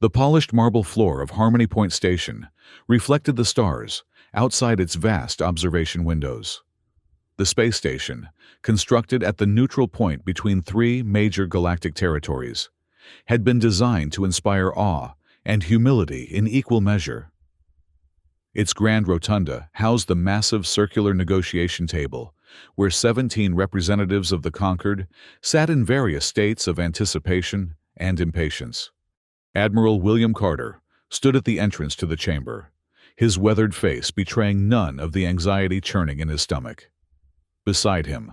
The polished marble floor of Harmony Point Station reflected the stars outside its vast observation windows. The space station, constructed at the neutral point between three major galactic territories, had been designed to inspire awe and humility in equal measure. Its grand rotunda housed the massive circular negotiation table, where 17 representatives of the conquered sat in various states of anticipation and impatience. Admiral William Carter stood at the entrance to the chamber, his weathered face betraying none of the anxiety churning in his stomach. Beside him,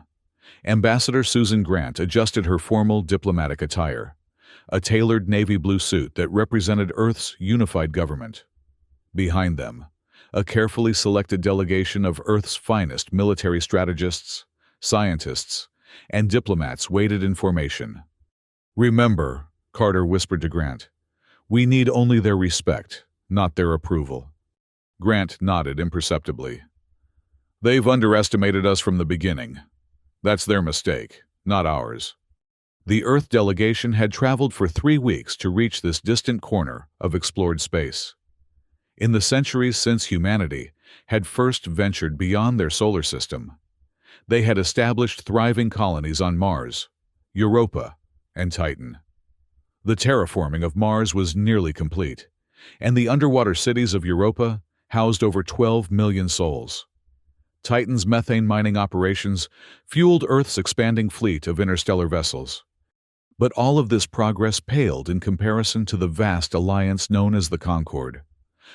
Ambassador Susan Grant adjusted her formal diplomatic attire, a tailored navy blue suit that represented Earth's unified government. Behind them, a carefully selected delegation of Earth's finest military strategists, scientists, and diplomats waited in formation. "Remember," Carter whispered to Grant, "we need only their respect, not their approval." Grant nodded imperceptibly. "They've underestimated us from the beginning. That's their mistake, not ours." The Earth delegation had traveled for 3 weeks to reach this distant corner of explored space. In the centuries since humanity had first ventured beyond their solar system, they had established thriving colonies on Mars, Europa, and Titan. The terraforming of Mars was nearly complete, and the underwater cities of Europa housed over 12 million souls. Titan's methane mining operations fueled Earth's expanding fleet of interstellar vessels. But all of this progress paled in comparison to the vast alliance known as the Concord,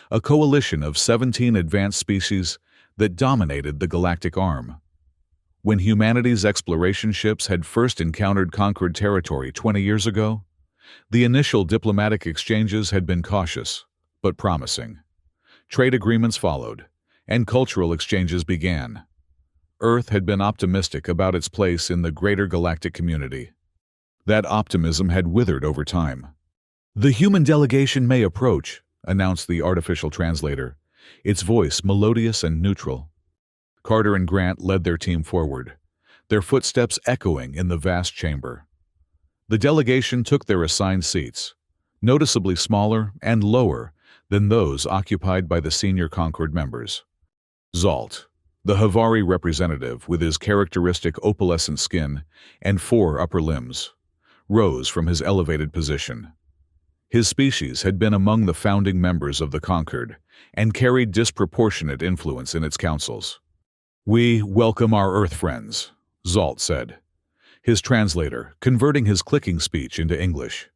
a coalition of 17 advanced species that dominated the galactic arm. When humanity's exploration ships had first encountered conquered territory 20 years ago, the initial diplomatic exchanges had been cautious, but promising. Trade agreements followed, and cultural exchanges began. Earth had been optimistic about its place in the greater galactic community. That optimism had withered over time. "The human delegation may approach," announced the artificial translator, its voice melodious and neutral. Carter and Grant led their team forward, their footsteps echoing in the vast chamber. The delegation took their assigned seats, noticeably smaller and lower than those occupied by the senior Concord members. Zalt, the Havari representative with his characteristic opalescent skin and 4 upper limbs, rose from his elevated position. His species had been among the founding members of the Concord and carried disproportionate influence in its councils. "We welcome our Earth friends," Zalt said, his translator converting his clicking speech into English.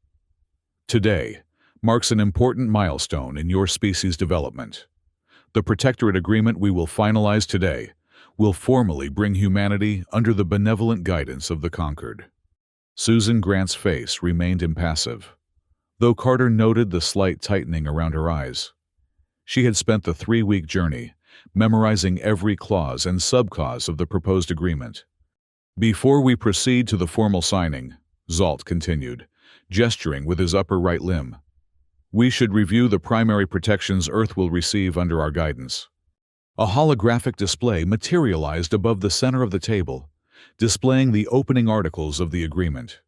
"Today marks an important milestone in your species' development. The Protectorate Agreement we will finalize today will formally bring humanity under the benevolent guidance of the Conquered." Susan Grant's face remained impassive, though Carter noted the slight tightening around her eyes. She had spent the 3-week journey memorizing every clause and subclause of the proposed agreement. "Before we proceed to the formal signing," Zalt continued, gesturing with his upper right limb, "we should review the primary protections Earth will receive under our guidance." A holographic display materialized above the center of the table, displaying the opening articles of the agreement.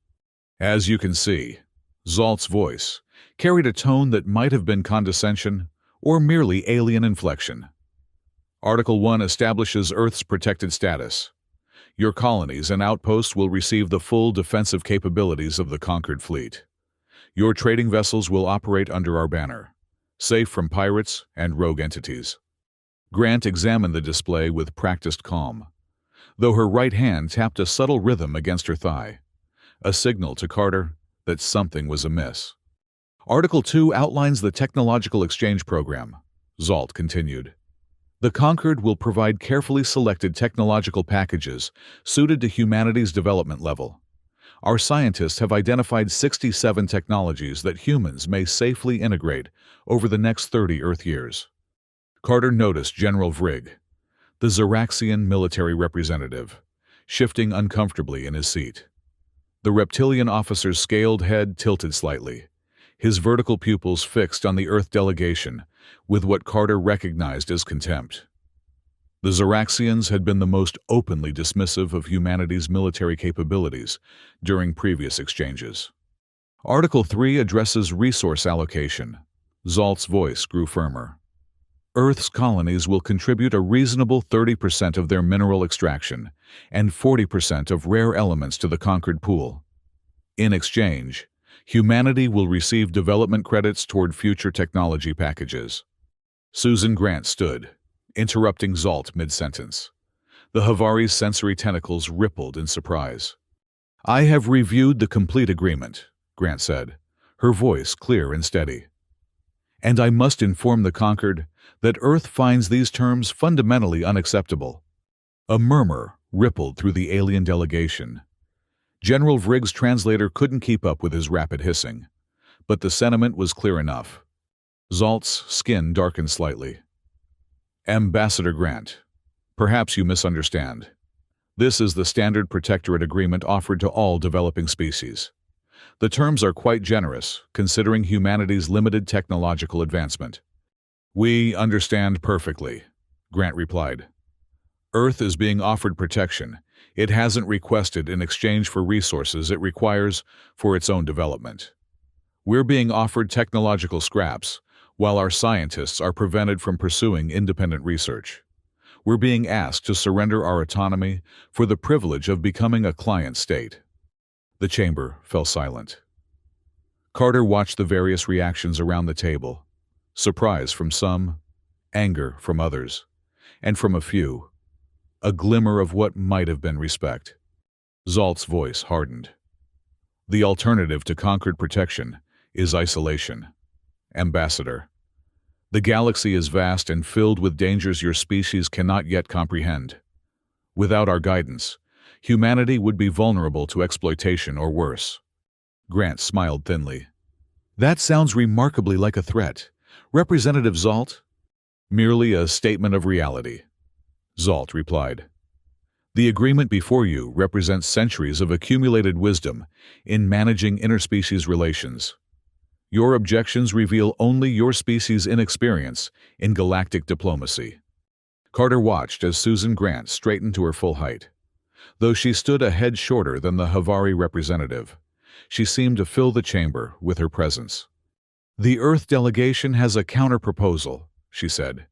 "As you can see," Zalt's voice carried a tone that might have been condescension or merely alien inflection. "Article 1 establishes Earth's protected status. Your colonies and outposts will receive the full defensive capabilities of the conquered fleet. Your trading vessels will operate under our banner, safe from pirates and rogue entities." Grant examined the display with practiced calm, though her right hand tapped a subtle rhythm against her thigh, a signal to Carter that something was amiss. "Article 2 outlines the technological exchange program," Zalt continued. "The Conquered will provide carefully selected technological packages suited to humanity's development level. Our scientists have identified 67 technologies that humans may safely integrate over the next 30 Earth years." Carter noticed General Vrigg, the Zeraxian military representative, shifting uncomfortably in his seat. The reptilian officer's scaled head tilted slightly, his vertical pupils fixed on the Earth delegation with what Carter recognized as contempt. The Zeraxians had been the most openly dismissive of humanity's military capabilities during previous exchanges. Article 3 addresses resource allocation. Zalt's voice grew firmer. Earth's colonies will contribute a reasonable 30% of their mineral extraction and 40% of rare elements to the conquered pool. In exchange, humanity will receive development credits toward future technology packages. Susan Grant stood, interrupting Zalt mid-sentence. The Havari's sensory tentacles rippled in surprise. "I have reviewed the complete agreement," Grant said, her voice clear and steady. "And I must inform the conquered that Earth finds these terms fundamentally unacceptable." A murmur rippled through the alien delegation. General Vrigg's translator couldn't keep up with his rapid hissing, but the sentiment was clear enough. Zalt's skin darkened slightly. "Ambassador Grant, perhaps you misunderstand. This is the standard protectorate agreement offered to all developing species. The terms are quite generous, considering humanity's limited technological advancement." "We understand perfectly," Grant replied. "Earth is being offered protection it hasn't requested in exchange for resources it requires for its own development. We're being offered technological scraps, while our scientists are prevented from pursuing independent research. We're being asked to surrender our autonomy for the privilege of becoming a client state." The chamber fell silent. Carter watched the various reactions around the table. Surprise from some, anger from others, and from a few, a glimmer of what might have been respect. Zalt's voice hardened. "The alternative to conquered protection is isolation. Ambassador, the galaxy is vast and filled with dangers your species cannot yet comprehend. Without our guidance, humanity would be vulnerable to exploitation or worse." Grant smiled thinly. "That sounds remarkably like a threat. Representative Zalt?" "Merely a statement of reality," Zalt replied. "The agreement before you represents centuries of accumulated wisdom in managing interspecies relations. Your objections reveal only your species' inexperience in galactic diplomacy." Carter watched as Susan Grant straightened to her full height. Though she stood a head shorter than the Havari representative, she seemed to fill the chamber with her presence. "The Earth delegation has a counter-proposal," she said.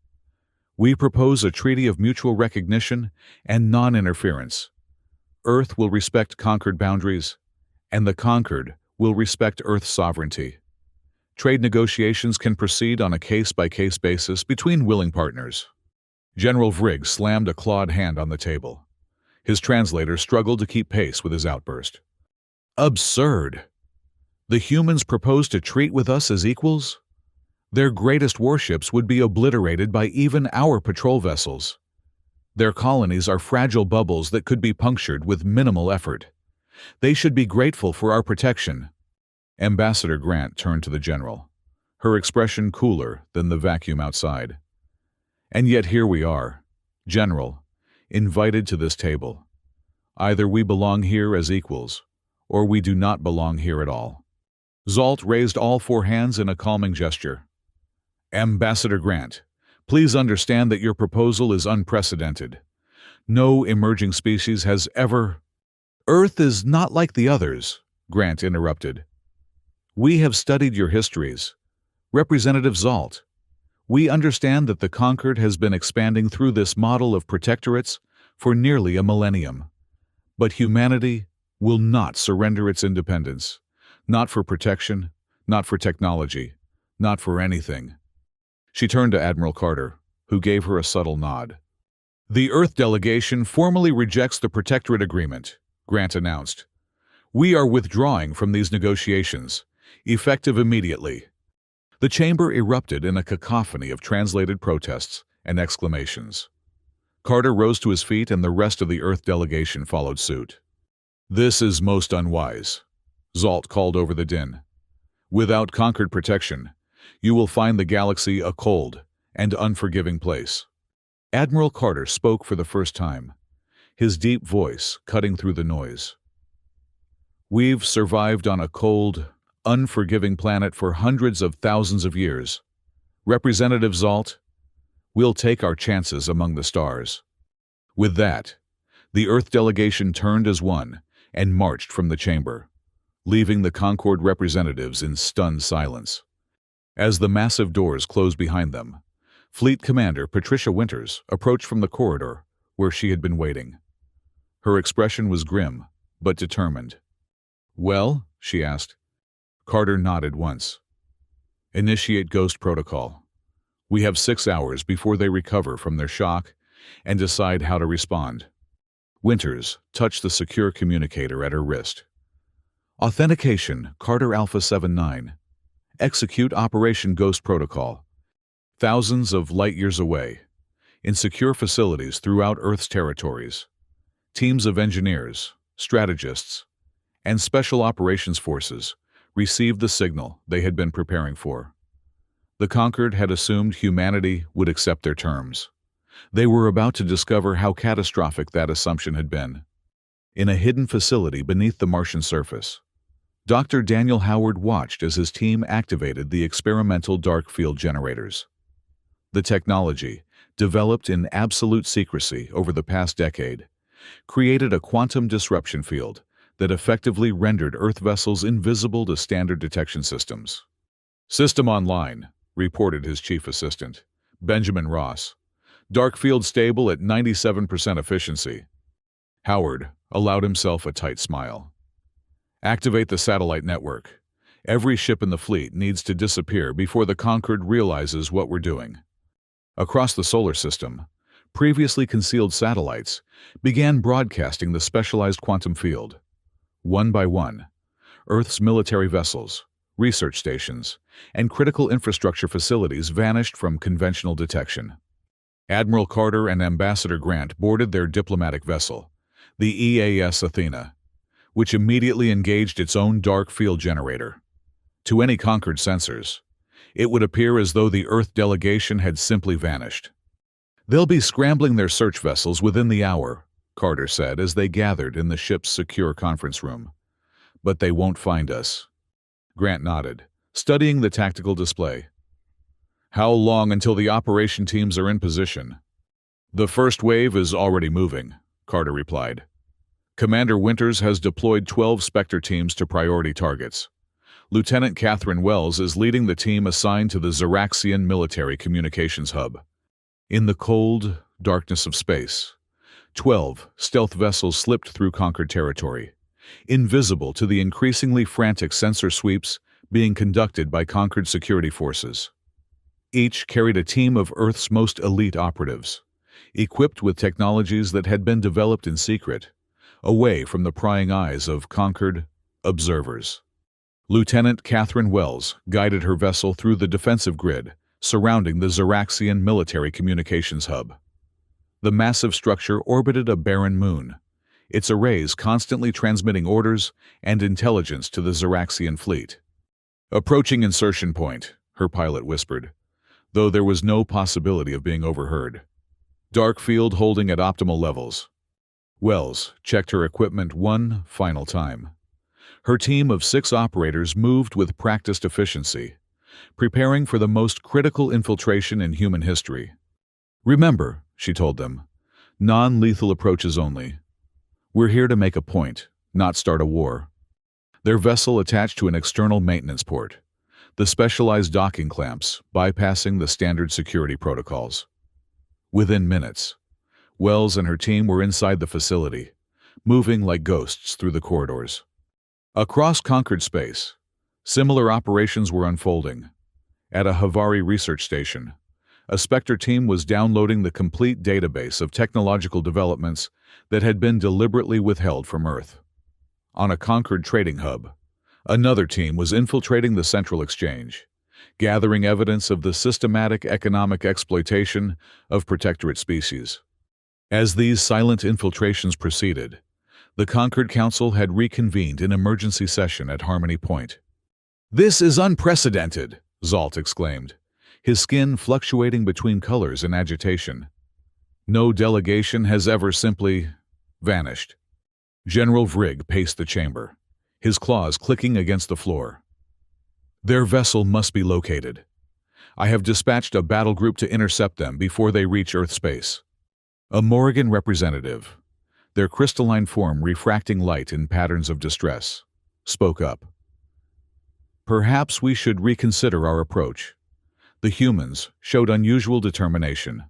"We propose a treaty of mutual recognition and non-interference. Earth will respect conquered boundaries, and the conquered will respect Earth's sovereignty. Trade negotiations can proceed on a case-by-case basis between willing partners." General Vrigg slammed a clawed hand on the table. His translator struggled to keep pace with his outburst. "Absurd! The humans propose to treat with us as equals? Their greatest warships would be obliterated by even our patrol vessels. Their colonies are fragile bubbles that could be punctured with minimal effort. They should be grateful for our protection." Ambassador Grant turned to the general, her expression cooler than the vacuum outside. "And yet here we are, General, invited to this table. Either we belong here as equals, or we do not belong here at all." Zalt raised all four hands in a calming gesture. "Ambassador Grant, please understand that your proposal is unprecedented. No emerging species has ever—" "Earth is not like the others," Grant interrupted. "We have studied your histories. Representative Zalt, we understand that the conquered has been expanding through this model of protectorates for nearly a millennium. But humanity will not surrender its independence. Not for protection, not for technology, not for anything." She turned to Admiral Carter, who gave her a subtle nod. "The Earth delegation formally rejects the Protectorate Agreement," Grant announced. "We are withdrawing from these negotiations, effective immediately." The chamber erupted in a cacophony of translated protests and exclamations. Carter rose to his feet and the rest of the Earth delegation followed suit. "This is most unwise," Zalt called over the din. "Without conquered protection, you will find the galaxy a cold and unforgiving place." Admiral Carter spoke for the first time, his deep voice cutting through the noise. "We've survived on a cold, unforgiving planet for hundreds of thousands of years. Representative Zalt, we'll take our chances among the stars." With that, the Earth delegation turned as one and marched from the chamber, leaving the Concorde representatives in stunned silence. As the massive doors closed behind them, Fleet Commander Patricia Winters approached from the corridor where she had been waiting. Her expression was grim, but determined. "Well?" she asked. Carter nodded once. "Initiate Ghost Protocol. We have 6 hours before they recover from their shock and decide how to respond." Winters touched the secure communicator at her wrist. "Authentication, Carter Alpha 79. Execute Operation Ghost Protocol. Thousands of light-years away, in secure facilities throughout Earth's territories. Teams of engineers, strategists, and special operations forces received the signal they had been preparing for. The Conquered had assumed humanity would accept their terms. They were about to discover how catastrophic that assumption had been. In a hidden facility beneath the Martian surface, Dr. Daniel Howard watched as his team activated the experimental dark field generators. The technology, developed in absolute secrecy over the past decade, created a quantum disruption field that effectively rendered Earth vessels invisible to standard detection systems. "System online," reported his chief assistant, Benjamin Ross. "Dark field stable at 97% efficiency." Howard allowed himself a tight smile. "Activate the satellite network. Every ship in the fleet needs to disappear before the Conquered realizes what we're doing." Across the solar system, previously concealed satellites began broadcasting the specialized quantum field. One by one, Earth's military vessels, research stations, and critical infrastructure facilities vanished from conventional detection. Admiral Carter and Ambassador Grant boarded their diplomatic vessel, the EAS Athena, which immediately engaged its own dark field generator. To any Conquered sensors, it would appear as though the Earth delegation had simply vanished. "They'll be scrambling their search vessels within the hour," Carter said as they gathered in the ship's secure conference room. "But they won't find us." Grant nodded, studying the tactical display. "How long until the operation teams are in position?" "The first wave is already moving," Carter replied. "Commander Winters has deployed 12 Spectre teams to priority targets. Lieutenant Catherine Wells is leading the team assigned to the Zeraxian Military Communications Hub. In the cold darkness of space, 12 stealth vessels slipped through Conquered territory, invisible to the increasingly frantic sensor sweeps being conducted by Conquered security forces. Each carried a team of Earth's most elite operatives, equipped with technologies that had been developed in secret, away from the prying eyes of Conquered observers. Lieutenant Catherine Wells guided her vessel through the defensive grid surrounding the Zeraxian Military Communications Hub. The massive structure orbited a barren moon, its arrays constantly transmitting orders and intelligence to the Zeraxian fleet. "Approaching insertion point," her pilot whispered, though there was no possibility of being overheard. "Dark field holding at optimal levels." Wells checked her equipment one final time. Her team of 6 operators moved with practiced efficiency, preparing for the most critical infiltration in human history. "Remember," she told them, "non-lethal approaches only. We're here to make a point, not start a war." Their vessel attached to an external maintenance port, the specialized docking clamps bypassing the standard security protocols. Within minutes, Wells and her team were inside the facility, moving like ghosts through the corridors. Across Conquered space, similar operations were unfolding. At a Havari research station, a Spectre team was downloading the complete database of technological developments that had been deliberately withheld from Earth. On a Conquered trading hub, another team was infiltrating the Central Exchange, gathering evidence of the systematic economic exploitation of protectorate species. As these silent infiltrations proceeded, the Conquered Council had reconvened in emergency session at Harmony Point. "This is unprecedented," Zalt exclaimed, his skin fluctuating between colors and agitation. "No delegation has ever simply vanished." General Vrigg paced the chamber, his claws clicking against the floor. "Their vessel must be located. I have dispatched a battle group to intercept them before they reach Earth space." A Morrigan representative, their crystalline form refracting light in patterns of distress, spoke up. Perhaps we should reconsider our approach. The humans showed unusual determination.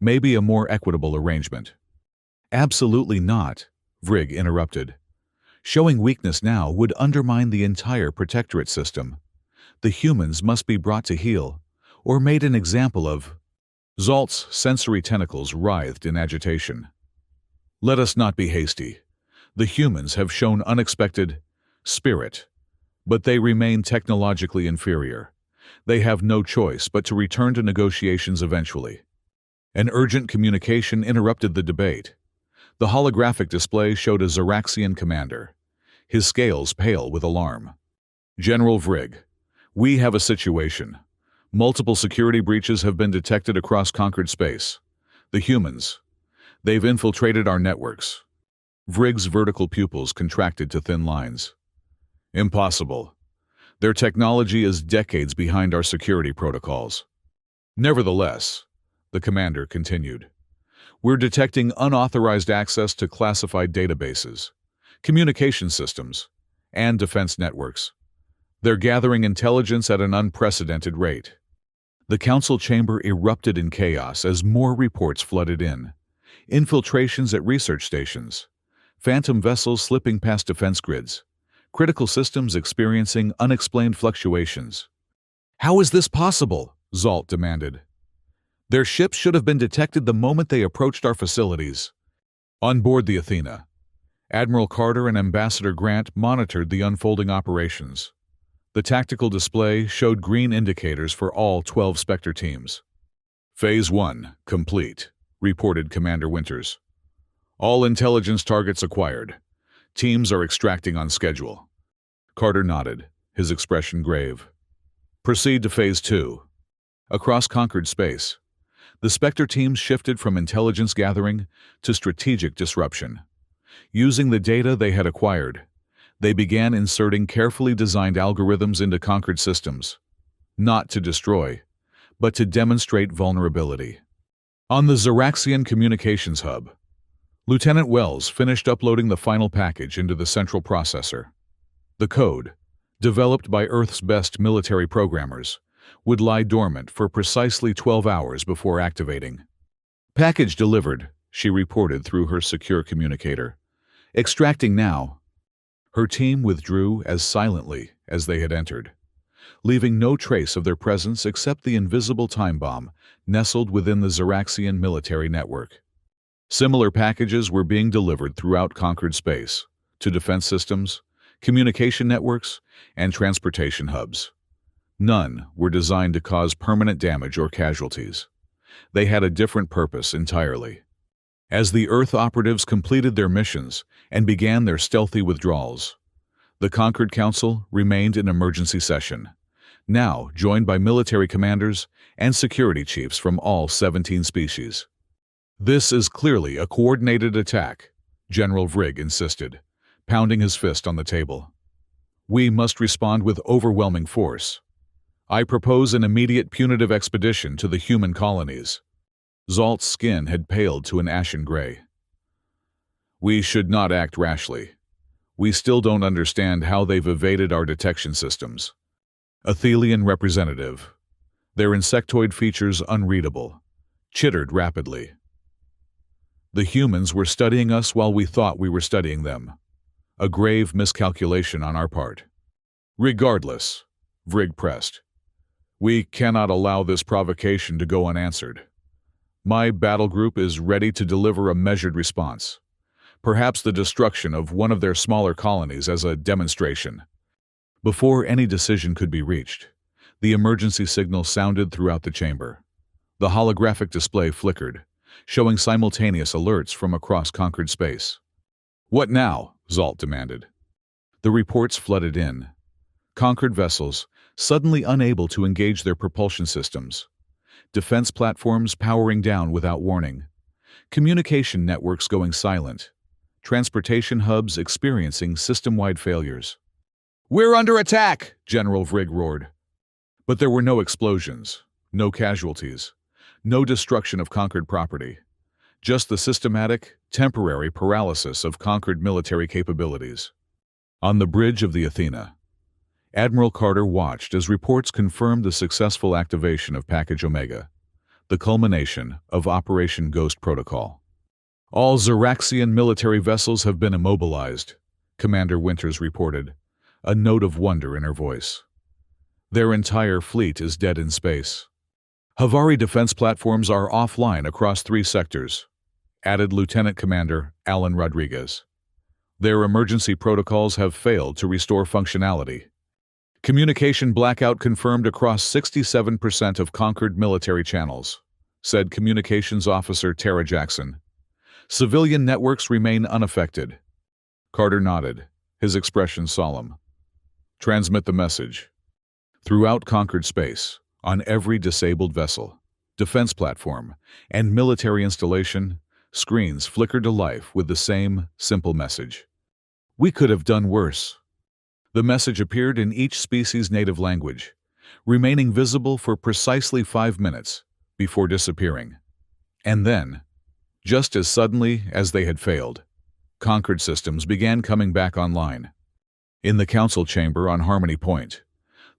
Maybe a more equitable arrangement. Absolutely not, Vrig interrupted. Showing weakness now would undermine the entire protectorate system. The humans must be brought to heel, or made an example of. Zalt's sensory tentacles writhed in agitation. Let us not be hasty. The humans have shown unexpected spirit, but they remain technologically inferior. They have no choice but to return to negotiations eventually. An urgent communication interrupted the debate. The holographic display showed a Zaraxian commander, his scales pale with alarm. General Vrig, we have a situation. Multiple security breaches have been detected across conquered space. The humans, they've infiltrated our networks. Vrig's vertical pupils contracted to thin lines. Impossible. Their technology is decades behind our security protocols. Nevertheless, the commander continued, we're detecting unauthorized access to classified databases, communication systems, and defense networks. They're gathering intelligence at an unprecedented rate. The council chamber erupted in chaos as more reports flooded in. Infiltrations at research stations, phantom vessels slipping past defense grids, critical systems experiencing unexplained fluctuations. How is this possible? Zalt demanded. Their ships should have been detected the moment they approached our facilities. On board the Athena, Admiral Carter and Ambassador Grant monitored the unfolding operations. The tactical display showed green indicators for all 12 Spectre teams. Phase 1, complete, reported Commander Winters. All intelligence targets acquired. Teams are extracting on schedule. Carter nodded, his expression grave. Proceed to Phase 2. Across conquered space, the Spectre teams shifted from intelligence gathering to strategic disruption. Using the data they had acquired, they began inserting carefully designed algorithms into conquered systems, not to destroy, but to demonstrate vulnerability. On the Zaraxian Communications Hub, Lieutenant Wells finished uploading the final package into the central processor. The code, developed by Earth's best military programmers, would lie dormant for precisely 12 hours before activating. Package delivered, she reported through her secure communicator. Extracting now. Her team withdrew as silently as they had entered, leaving no trace of their presence except the invisible time bomb nestled within the Zaraxian military network. Similar packages were being delivered throughout conquered space, to defense systems, communication networks, and transportation hubs. None were designed to cause permanent damage or casualties. They had a different purpose entirely. As the Earth operatives completed their missions and began their stealthy withdrawals, the Conquered Council remained in emergency session, now joined by military commanders and security chiefs from all 17 species. This is clearly a coordinated attack, General Vrig insisted, pounding his fist on the table. We must respond with overwhelming force. I propose an immediate punitive expedition to the human colonies. Zalt's skin had paled to an ashen gray. We should not act rashly. We still don't understand how they've evaded our detection systems. Athelian representative. Their insectoid features unreadable. Chittered rapidly. The humans were studying us while we thought we were studying them. A grave miscalculation on our part. Regardless, Vrig pressed. We cannot allow this provocation to go unanswered. My battle group is ready to deliver a measured response. Perhaps the destruction of one of their smaller colonies as a demonstration. Before any decision could be reached, the emergency signal sounded throughout the chamber. The holographic display flickered, showing simultaneous alerts from across conquered space. What now? Zalt demanded. The reports flooded in. Conquered vessels, suddenly unable to engage their propulsion systems. Defense platforms powering down without warning. Communication networks going silent. Transportation hubs experiencing system-wide failures. We're under attack! General Vrig roared. But there were no explosions, no casualties, no destruction of conquered property. Just the systematic, temporary paralysis of conquered military capabilities. On the bridge of the Athena, Admiral Carter watched as reports confirmed the successful activation of Package Omega, the culmination of Operation Ghost Protocol. All Zeraxian military vessels have been immobilized, Commander Winters reported, a note of wonder in her voice. Their entire fleet is dead in space. Havari defense platforms are offline across 3 sectors, added Lieutenant Commander Alan Rodriguez. Their emergency protocols have failed to restore functionality. Communication blackout confirmed across 67% of conquered military channels, said Communications Officer Tara Jackson. Civilian networks remain unaffected. Carter nodded, his expression solemn. Transmit the message. Throughout conquered space, on every disabled vessel, defense platform, and military installation, screens flickered to life with the same simple message. We could have done worse. The message appeared in each species' native language, remaining visible for precisely 5 minutes before disappearing. And then, just as suddenly as they had failed, conquered systems began coming back online. In the council chamber on Harmony Point,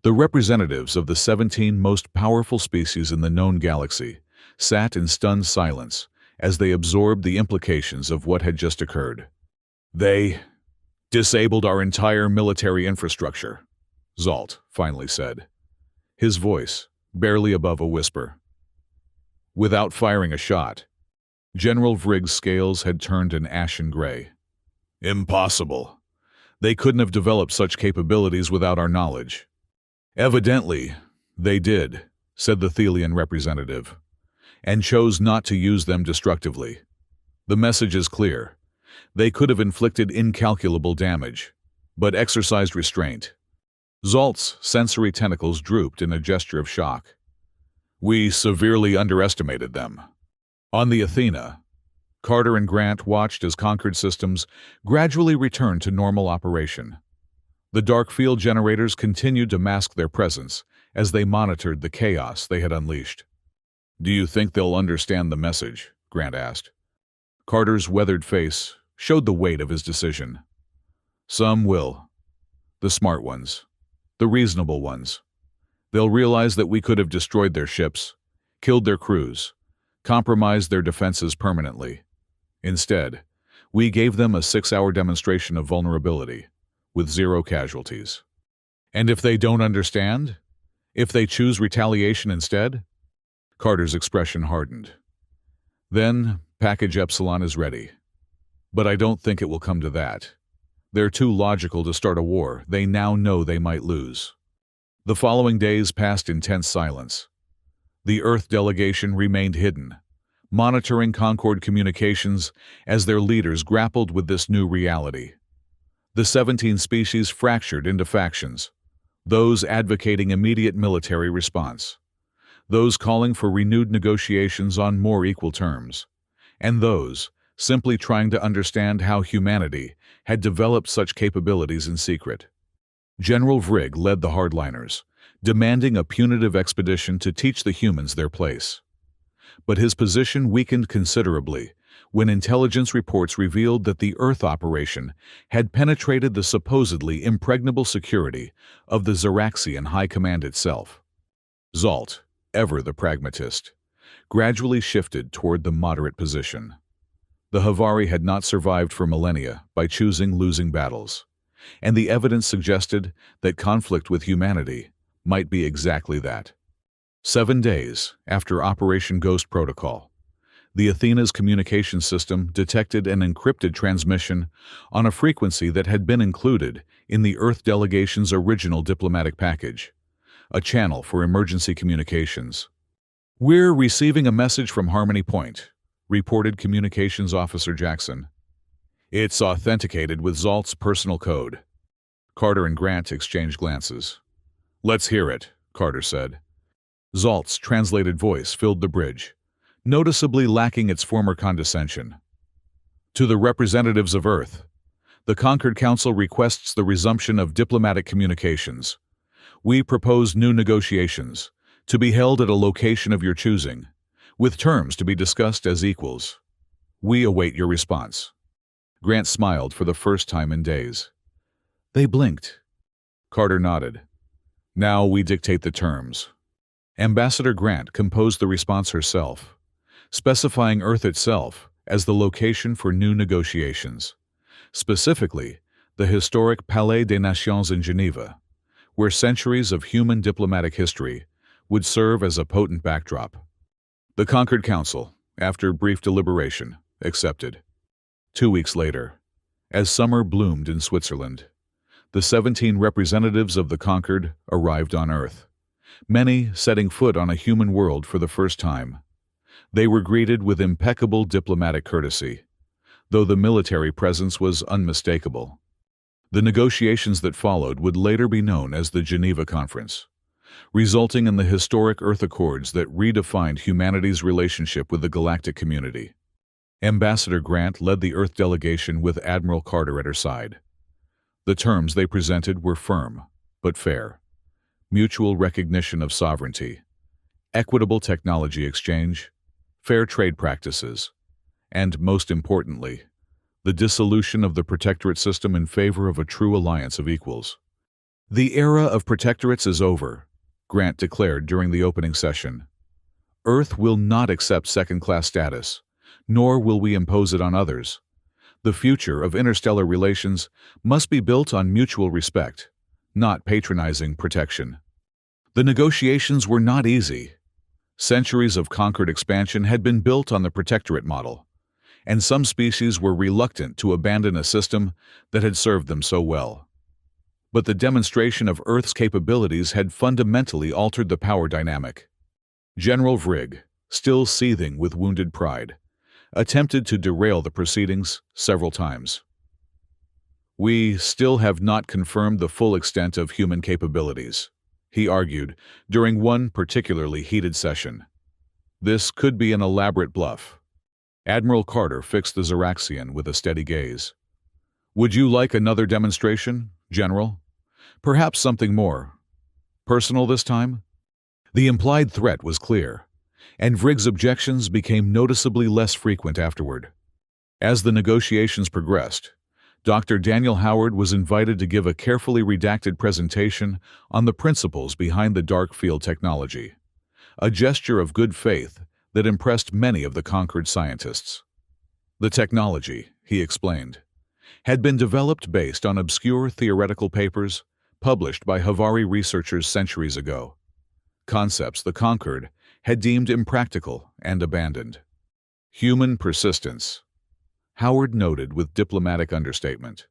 the representatives of the 17 most powerful species in the known galaxy sat in stunned silence as they absorbed the implications of what had just occurred. They disabled our entire military infrastructure, Zalt finally said, his voice barely above a whisper. Without firing a shot, General Vrigg's scales had turned an ashen gray. Impossible. They couldn't have developed such capabilities without our knowledge. Evidently, they did, said the Thelian representative, and chose not to use them destructively. The message is clear. They could have inflicted incalculable damage, but exercised restraint. Zalt's sensory tentacles drooped in a gesture of shock. We severely underestimated them. On the Athena, Carter and Grant watched as conquered systems gradually returned to normal operation. The dark field generators continued to mask their presence as they monitored the chaos they had unleashed. Do you think they'll understand the message? Grant asked. Carter's weathered face showed the weight of his decision. Some will. The smart ones. The reasonable ones. They'll realize that we could have destroyed their ships, killed their crews, compromised their defenses permanently. Instead, we gave them a 6-hour demonstration of vulnerability, with 0 casualties. And if they don't understand? If they choose retaliation instead? Carter's expression hardened. Then, Package Epsilon is ready. But I don't think it will come to that. They're too logical to start a war they now know they might lose. The following days passed in tense silence. The Earth delegation remained hidden, monitoring Concord communications as their leaders grappled with this new reality. The 17 species fractured into factions, those advocating immediate military response, those calling for renewed negotiations on more equal terms, and those simply trying to understand how humanity had developed such capabilities in secret. General Vrigg led the hardliners, demanding a punitive expedition to teach the humans their place. But his position weakened considerably when intelligence reports revealed that the Earth operation had penetrated the supposedly impregnable security of the Zeraxian High Command itself. Zalt, ever the pragmatist, gradually shifted toward the moderate position. The Havari had not survived for millennia by choosing losing battles, and the evidence suggested that conflict with humanity might be exactly that. 7 days after Operation Ghost Protocol, the Athena's communication system detected an encrypted transmission on a frequency that had been included in the Earth delegation's original diplomatic package, a channel for emergency communications. We're receiving a message from Harmony Point, reported Communications Officer Jackson. It's authenticated with Zalt's personal code. Carter and Grant exchanged glances. Let's hear it, Carter said. Zalt's translated voice filled the bridge, noticeably lacking its former condescension. To the representatives of Earth, the Conquered Council requests the resumption of diplomatic communications. We propose new negotiations, to be held at a location of your choosing, with terms to be discussed as equals. We await your response. Grant smiled for the first time in days. They blinked. Carter nodded. Now we dictate the terms. Ambassador Grant composed the response herself, specifying Earth itself as the location for new negotiations, specifically the historic Palais des Nations in Geneva, where centuries of human diplomatic history would serve as a potent backdrop. The Concord Council, after brief deliberation, accepted. 2 weeks later, as summer bloomed in Switzerland, the 17 representatives of the Concord arrived on Earth, many setting foot on a human world for the first time. They were greeted with impeccable diplomatic courtesy, though the military presence was unmistakable. The negotiations that followed would later be known as the Geneva Conference, resulting in the historic Earth Accords that redefined humanity's relationship with the galactic community. Ambassador Grant led the Earth delegation with Admiral Carter at her side. The terms they presented were firm, but fair. Mutual recognition of sovereignty, equitable technology exchange, fair trade practices, and, most importantly, the dissolution of the protectorate system in favor of a true alliance of equals. The era of protectorates is over, Grant declared during the opening session. Earth will not accept second-class status, nor will we impose it on others. The future of interstellar relations must be built on mutual respect, not patronizing protection. The negotiations were not easy. Centuries of conquered expansion had been built on the protectorate model, and some species were reluctant to abandon a system that had served them so well. But the demonstration of Earth's capabilities had fundamentally altered the power dynamic. General Vrigg, still seething with wounded pride, attempted to derail the proceedings several times. We still have not confirmed the full extent of human capabilities, he argued during one particularly heated session. This could be an elaborate bluff. Admiral Carter fixed the Xeraxian with a steady gaze. Would you like another demonstration, General? Perhaps something more personal this time? The implied threat was clear, and Vrigg's objections became noticeably less frequent afterward. As the negotiations progressed, Dr. Daniel Howard was invited to give a carefully redacted presentation on the principles behind the dark field technology, a gesture of good faith that impressed many of the Concord scientists. The technology, he explained, had been developed based on obscure theoretical papers published by Havari researchers centuries ago, concepts the Concord had deemed impractical and abandoned. Human persistence, Howard noted with diplomatic understatement,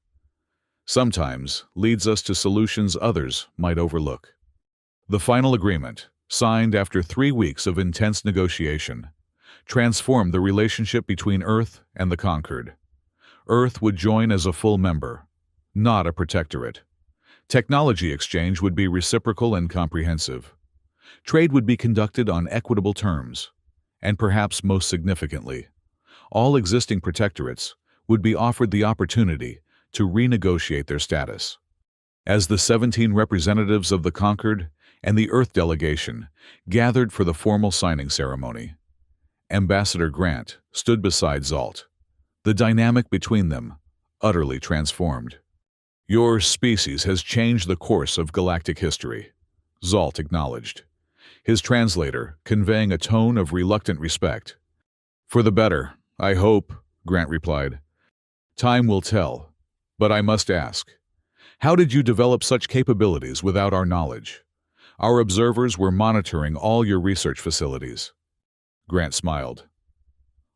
sometimes leads us to solutions others might overlook. The final agreement, signed after 3 weeks of intense negotiation, transformed the relationship between Earth and the Concord. Earth would join as a full member, not a protectorate. Technology exchange would be reciprocal and comprehensive. Trade would be conducted on equitable terms, and perhaps most significantly, all existing protectorates would be offered the opportunity to renegotiate their status. As the 17 representatives of the Concord and the Earth delegation gathered for the formal signing ceremony, Ambassador Grant stood beside Zalt, the dynamic between them utterly transformed. Your species has changed the course of galactic history, Zalt acknowledged, his translator conveying a tone of reluctant respect. For the better, I hope, Grant replied. Time will tell, but I must ask, how did you develop such capabilities without our knowledge? Our observers were monitoring all your research facilities. Grant smiled.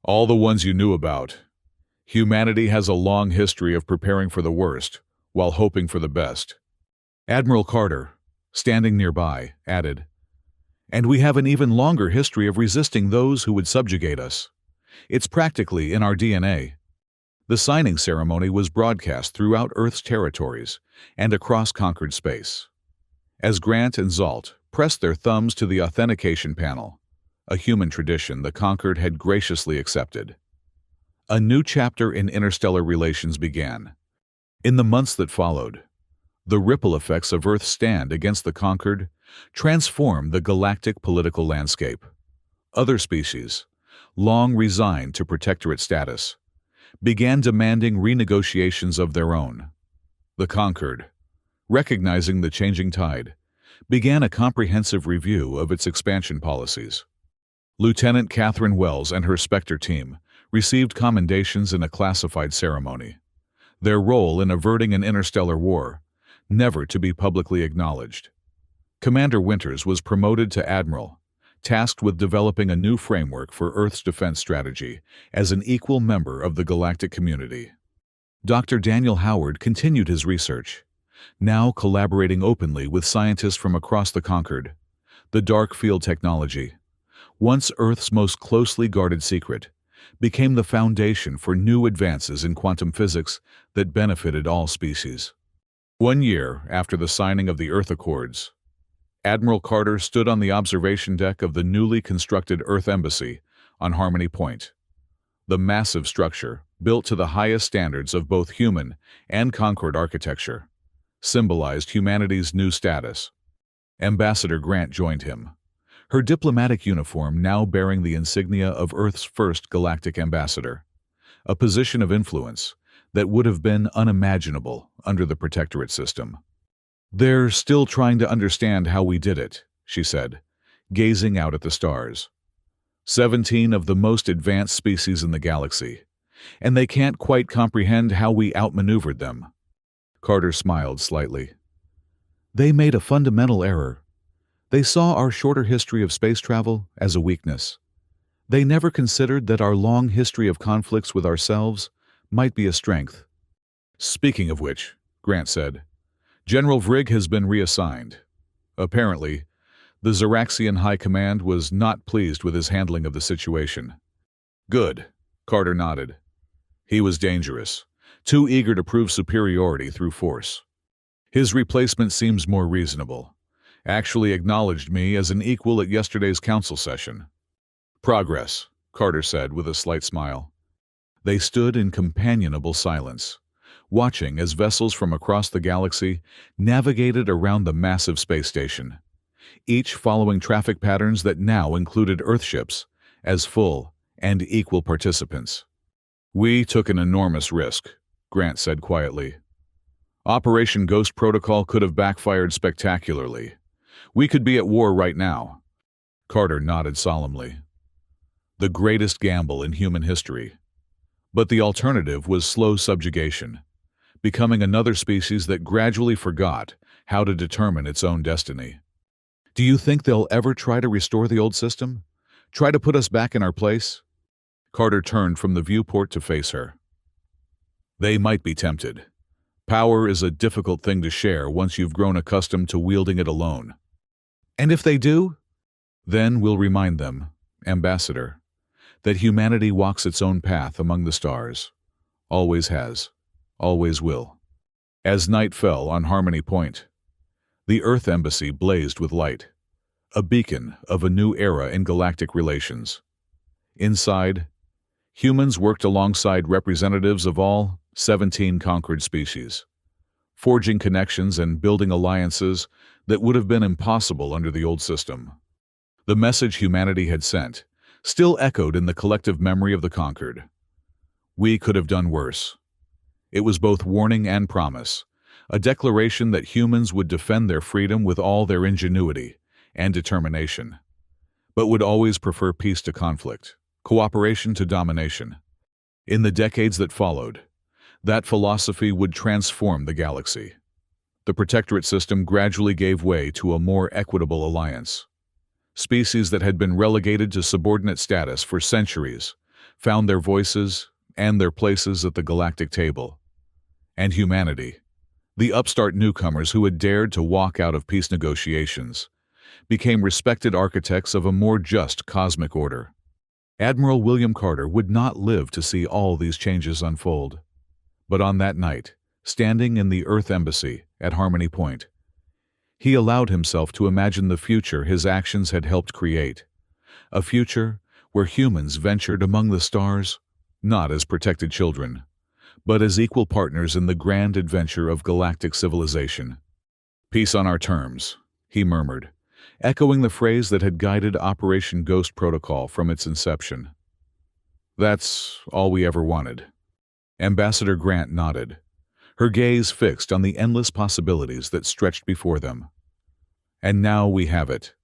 All the ones you knew about. Humanity has a long history of preparing for the worst while hoping for the best. Admiral Carter, standing nearby, added, and we have an even longer history of resisting those who would subjugate us. It's practically in our DNA. The signing ceremony was broadcast throughout Earth's territories and across conquered space. As Grant and Zalt pressed their thumbs to the authentication panel, a human tradition the Conquered had graciously accepted, a new chapter in interstellar relations began. In the months that followed, the ripple effects of Earth's stand against the Conquered transformed the galactic political landscape. Other species, long resigned to protectorate status, began demanding renegotiations of their own. The Conquered, recognizing the changing tide, began a comprehensive review of its expansion policies. Lieutenant Catherine Wells and her Spectre team received commendations in a classified ceremony. Their role in averting an interstellar war, never to be publicly acknowledged. Commander Winters was promoted to Admiral, tasked with developing a new framework for Earth's defense strategy as an equal member of the galactic community. Dr. Daniel Howard continued his research, now collaborating openly with scientists from across the Concord. The dark field technology, once Earth's most closely guarded secret, became the foundation for new advances in quantum physics that benefited all species. 1 year after the signing of the Earth Accords, Admiral Carter stood on the observation deck of the newly constructed Earth Embassy on Harmony Point. The massive structure, built to the highest standards of both human and Concord architecture, symbolized humanity's new status. Ambassador Grant joined him, her diplomatic uniform now bearing the insignia of Earth's first galactic ambassador, a position of influence that would have been unimaginable under the protectorate system. "They're still trying to understand how we did it," she said, gazing out at the stars. 17 of the most advanced species in the galaxy, and they can't quite comprehend how we outmaneuvered them. Carter smiled slightly. "They made a fundamental error. They saw our shorter history of space travel as a weakness. They never considered that our long history of conflicts with ourselves might be a strength." "Speaking of which," Grant said, "General Vrigg has been reassigned. Apparently, the Zeraxian High Command was not pleased with his handling of the situation." "Good," Carter nodded. "He was dangerous, too eager to prove superiority through force. His replacement seems more reasonable. Actually acknowledged me as an equal at yesterday's council session." "Progress," Carter said with a slight smile. They stood in companionable silence, watching as vessels from across the galaxy navigated around the massive space station, each following traffic patterns that now included Earthships as full and equal participants. "We took an enormous risk," Grant said quietly. "Operation Ghost Protocol could have backfired spectacularly. We could be at war right now." Carter nodded solemnly. "The greatest gamble in human history. But the alternative was slow subjugation, becoming another species that gradually forgot how to determine its own destiny." "Do you think they'll ever try to restore the old system? Try to put us back in our place?" Carter turned from the viewport to face her. "They might be tempted. Power is a difficult thing to share once you've grown accustomed to wielding it alone." "And if they do?" "Then we'll remind them, Ambassador, that humanity walks its own path among the stars. Always has. Always will." As night fell on Harmony Point, the Earth Embassy blazed with light, a beacon of a new era in galactic relations. Inside, humans worked alongside representatives of all 17 conquered species, forging connections and building alliances that would have been impossible under the old system. The message humanity had sent still echoed in the collective memory of the conquered. We could have done worse. It was both warning and promise, a declaration that humans would defend their freedom with all their ingenuity and determination, but would always prefer peace to conflict, cooperation to domination. In the decades that followed, that philosophy would transform the galaxy. The protectorate system gradually gave way to a more equitable alliance. Species that had been relegated to subordinate status for centuries found their voices and their places at the galactic table. And humanity, the upstart newcomers who had dared to walk out of peace negotiations, became respected architects of a more just cosmic order. Admiral William Carter would not live to see all these changes unfold. But on that night, standing in the Earth Embassy at Harmony Point, he allowed himself to imagine the future his actions had helped create, a future where humans ventured among the stars, not as protected children, but as equal partners in the grand adventure of galactic civilization. "Peace on our terms," he murmured, echoing the phrase that had guided Operation Ghost Protocol from its inception. "That's all we ever wanted." Ambassador Grant nodded, her gaze fixed on the endless possibilities that stretched before them. And now we have it.